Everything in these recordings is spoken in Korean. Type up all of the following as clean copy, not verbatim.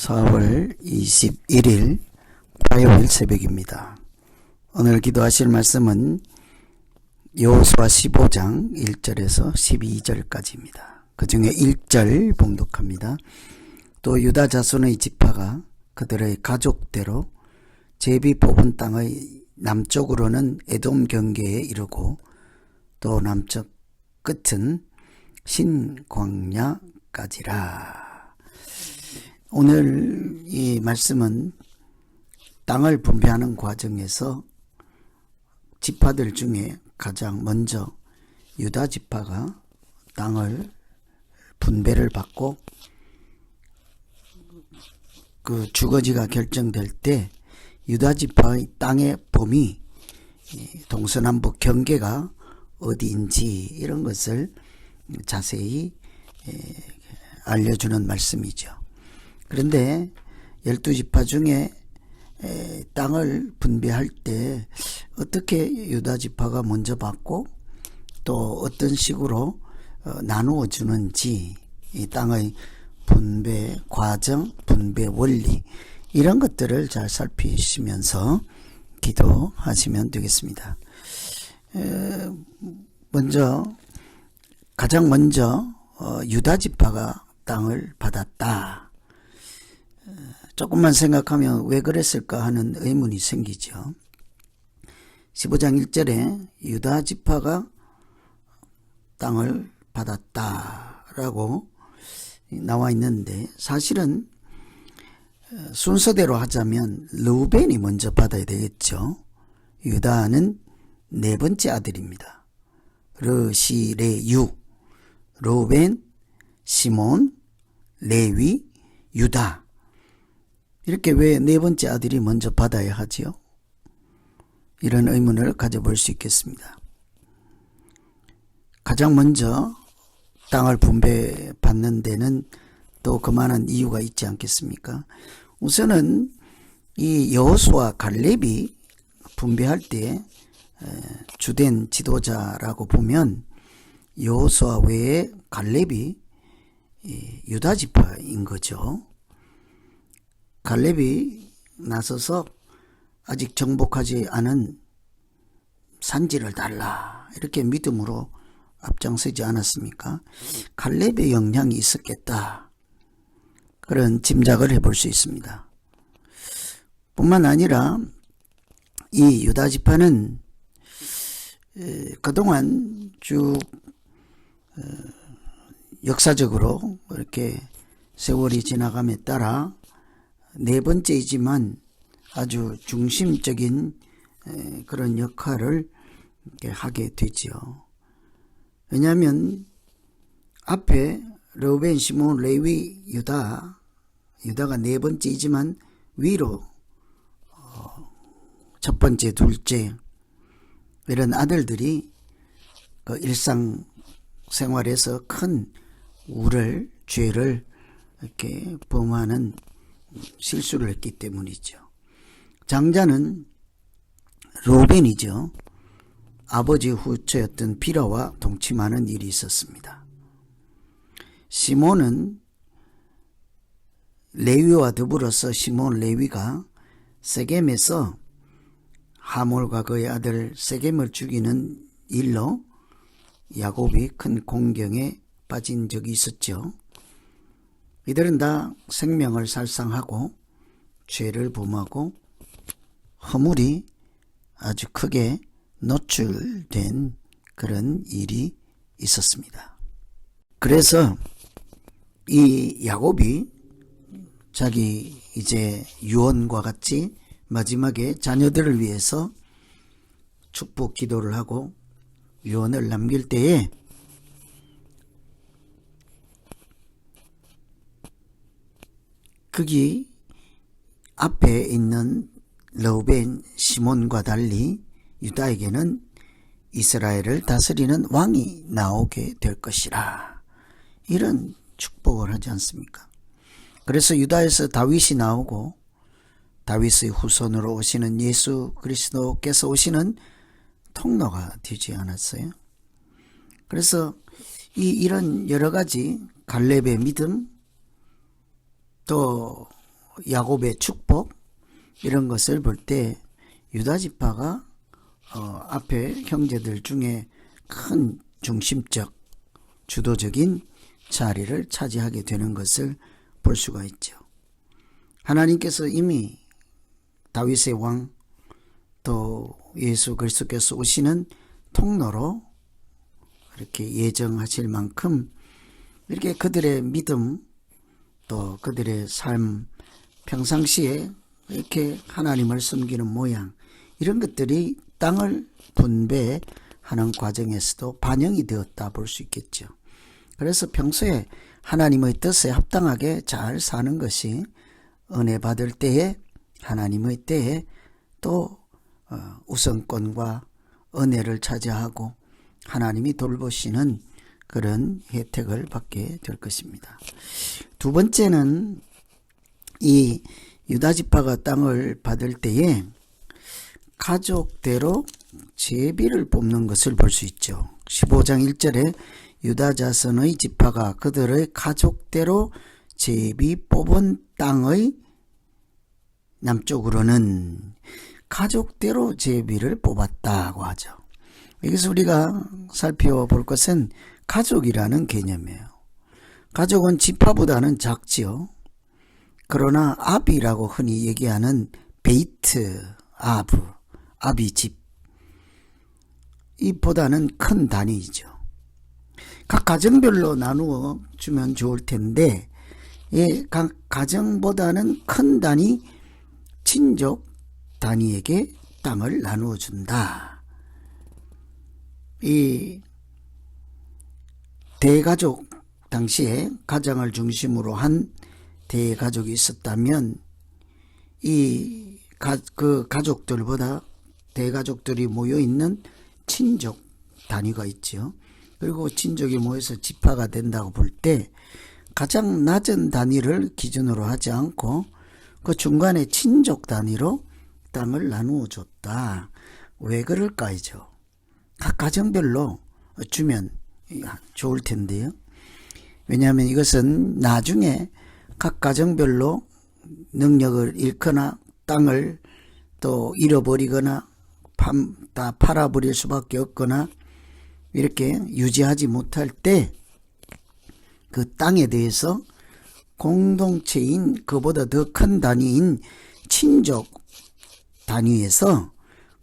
4월 21일 화요일 새벽입니다. 오늘 기도하실 말씀은 여호수아 15장 1절에서 12절까지입니다. 그 중에 1절 봉독합니다. 또 유다 자손의 지파가 그들의 가족대로 제비 뽑은 땅의 남쪽으로는 에돔 경계에 이르고 또 남쪽 끝은 신광야까지라. 오늘 이 말씀은 땅을 분배하는 과정에서 지파들 중에 가장 먼저 유다 지파가 땅을 분배를 받고 그 주거지가 결정될 때 유다 지파의 땅의 범위, 동서남북 경계가 어디인지 이런 것을 자세히 알려주는 말씀이죠. 그런데 12지파 중에 땅을 분배할 때 어떻게 유다 지파가 먼저 받고 또 어떤 식으로 나누어 주는지, 이 땅의 분배 과정, 분배 원리, 이런 것들을 잘 살피시면서 기도하시면 되겠습니다. 가장 먼저 유다 지파가 땅을 받았다. 조금만 생각하면 왜 그랬을까 하는 의문이 생기죠. 15장 1절에 유다 지파가 땅을 받았다라고 나와 있는데, 사실은 순서대로 하자면 르우벤이 먼저 받아야 되겠죠. 유다는 네 번째 아들입니다. 르시 레유, 르우벤, 시몬, 레위, 유다. 이렇게 왜 네 번째 아들이 먼저 받아야 하지요? 이런 의문을 가져볼 수 있겠습니다. 가장 먼저 땅을 분배받는 데는 또 그만한 이유가 있지 않겠습니까? 우선은 이 여호수아 갈렙이 분배할 때 주된 지도자라고 보면 여호수아 외에 갈렙이 유다 지파인 거죠. 갈렙이 나서서 아직 정복하지 않은 산지를 달라, 이렇게 믿음으로 앞장서지 않았습니까? 갈렙의 영향이 있었겠다, 그런 짐작을 해볼 수 있습니다. 뿐만 아니라 이 유다 지파는 그동안 쭉 역사적으로 이렇게 세월이 지나감에 따라 네 번째이지만 아주 중심적인 그런 역할을 하게 되죠. 왜냐하면 앞에 르우벤, 시몬, 레위, 유다가 네 번째이지만 위로 첫 번째, 둘째 이런 아들들이 그 일상 생활에서 큰 우를, 죄를 이렇게 범하는 실수를 했기 때문이죠. 장자는 르우벤이죠. 아버지 후처였던 비라와 동침하는 일이 있었습니다. 시몬은 레위와 더불어서 시몬 레위가 세겜에서 하몰과 그의 아들 세겜을 죽이는 일로 야곱이 큰 공경에 빠진 적이 있었죠. 이들은 다 생명을 살상하고 죄를 범하고 허물이 아주 크게 노출된 그런 일이 있었습니다. 그래서 이 야곱이 자기 이제 유언과 같이 마지막에 자녀들을 위해서 축복 기도를 하고 유언을 남길 때에 거기 앞에 있는 르우벤, 시몬과 달리 유다에게는 이스라엘을 다스리는 왕이 나오게 될 것이라, 이런 축복을 하지 않습니까? 그래서 유다에서 다윗이 나오고 다윗의 후손으로 오시는 예수 그리스도께서 오시는 통로가 되지 않았어요? 그래서 이런 여러 가지 갈렙의 믿음, 또 야곱의 축복 이런 것을 볼 때 유다 지파가 앞에 형제들 중에 큰 중심적 주도적인 자리를 차지하게 되는 것을 볼 수가 있죠. 하나님께서 이미 다윗의 왕 또 예수 그리스도께서 오시는 통로로 이렇게 예정하실 만큼 이렇게 그들의 믿음 또 그들의 삶 평상시에 이렇게 하나님을 섬기는 모양 이런 것들이 땅을 분배하는 과정에서도 반영이 되었다 볼 수 있겠죠. 그래서 평소에 하나님의 뜻에 합당하게 잘 사는 것이 은혜 받을 때에 하나님의 때에 또 우선권과 은혜를 차지하고 하나님이 돌보시는 그런 혜택을 받게 될 것입니다. 두 번째는 이 유다 지파가 땅을 받을 때에 가족대로 제비를 뽑는 것을 볼 수 있죠. 15장 1절에 유다 자손의 지파가 그들의 가족대로 제비 뽑은 땅의 남쪽으로는 가족대로 제비를 뽑았다고 하죠. 여기서 우리가 살펴볼 것은 가족이라는 개념이에요. 가족은 지파보다는 작지요. 그러나 아비라고 흔히 얘기하는 베이트, 아비 집 이보다는 큰 단위이죠. 각 가정별로 나누어 주면 좋을 텐데 각 가정보다는 큰 단위 친족 단위에게 땅을 나누어 준다. 이 대가족 당시에 가정을 중심으로 한 대가족이 있었다면 그 가족들보다 대가족들이 모여있는 친족 단위가 있죠. 그리고 친족이 모여서 지파가 된다고 볼 때 가장 낮은 단위를 기준으로 하지 않고 그 중간에 친족 단위로 땅을 나누어 줬다. 왜 그럴까이죠? 각 가정별로 주면 좋을 텐데요. 왜냐하면 이것은 나중에 각 가정별로 능력을 잃거나 땅을 또 잃어버리거나 다 팔아버릴 수밖에 없거나 이렇게 유지하지 못할 때 그 땅에 대해서 공동체인 그보다 더 큰 단위인 친족 단위에서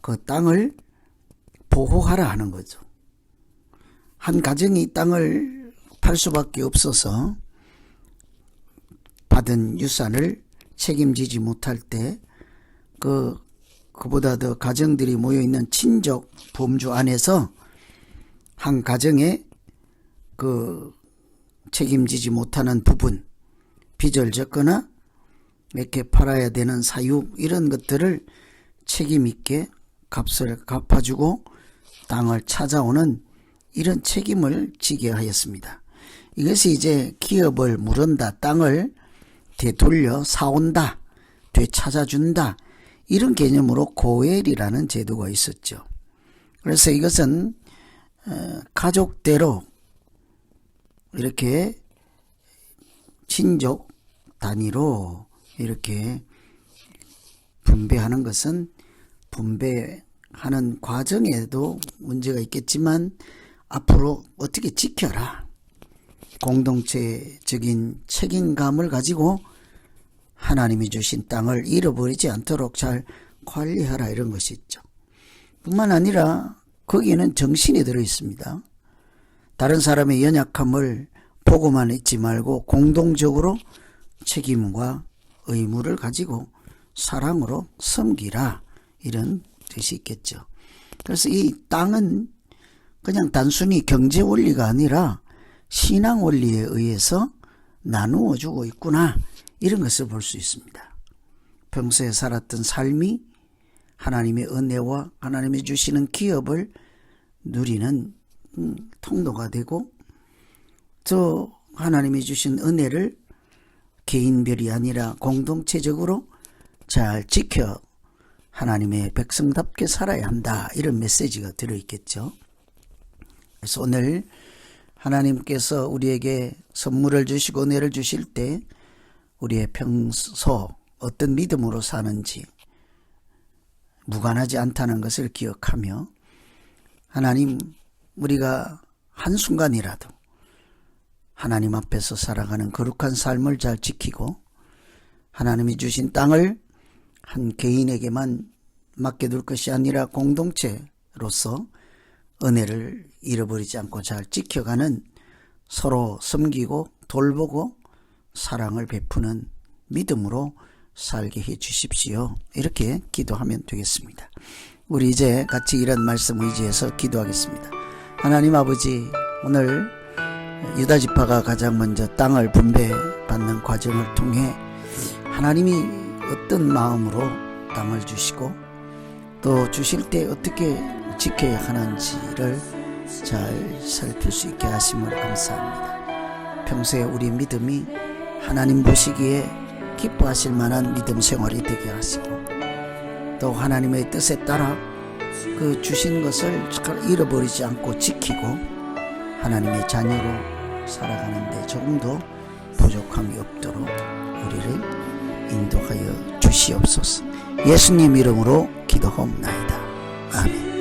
그 땅을 보호하라 하는 거죠. 한 가정이 땅을 팔 수밖에 없어서 받은 유산을 책임지지 못할 때 그보다 더 가정들이 모여있는 친족 범주 안에서 한 가정에 책임지지 못하는 부분, 빚을 졌거나 이렇게 팔아야 되는 사유 이런 것들을 책임있게 값을 갚아주고 땅을 찾아오는 이런 책임을 지게 하였습니다. 이것이 이제 기업을 물은다, 땅을 되돌려 사온다, 되찾아준다 이런 개념으로 고엘이라는 제도가 있었죠. 그래서 이것은 가족대로 이렇게 친족 단위로 이렇게 분배하는 것은 분배하는 과정에도 문제가 있겠지만 앞으로 어떻게 지켜라. 공동체적인 책임감을 가지고 하나님이 주신 땅을 잃어버리지 않도록 잘 관리하라 이런 것이 있죠. 뿐만 아니라 거기에는 정신이 들어 있습니다. 다른 사람의 연약함을 보고만 있지 말고 공동적으로 책임과 의무를 가지고 사랑으로 섬기라 이런 뜻이 있겠죠. 그래서 이 땅은 그냥 단순히 경제 원리가 아니라 신앙 원리에 의해서 나누어 주고 있구나 이런 것을 볼 수 있습니다. 평소에 살았던 삶이 하나님의 은혜와 하나님이 주시는 기업을 누리는 통로가 되고 또 하나님이 주신 은혜를 개인별이 아니라 공동체적으로 잘 지켜 하나님의 백성답게 살아야 한다 이런 메시지가 들어있겠죠. 그래서 오늘 하나님께서 우리에게 선물을 주시고 은혜를 주실 때 우리의 평소 어떤 믿음으로 사는지 무관하지 않다는 것을 기억하며 하나님, 우리가 한순간이라도 하나님 앞에서 살아가는 거룩한 삶을 잘 지키고 하나님이 주신 땅을 한 개인에게만 맡겨둘 것이 아니라 공동체로서 은혜를 잃어버리지 않고 잘 지켜가는, 서로 섬기고 돌보고 사랑을 베푸는 믿음으로 살게 해 주십시오. 이렇게 기도하면 되겠습니다. 우리 이제 같이 이런 말씀 의지해서 기도하겠습니다. 하나님 아버지, 오늘 유다지파가 가장 먼저 땅을 분배받는 과정을 통해 하나님이 어떤 마음으로 땅을 주시고 또 주실 때 어떻게 지켜야 하는지를 잘 살필 수 있게 하심을 감사합니다. 평소에 우리 믿음이 하나님 보시기에 기뻐하실 만한 믿음 생활이 되게 하시고 또 하나님의 뜻에 따라 그 주신 것을 잃어버리지 않고 지키고 하나님의 자녀로 살아가는데 조금 더 부족함이 없도록 우리를 인도하여 주시옵소서. 예수님 이름으로 기도하옵나이다. 아멘.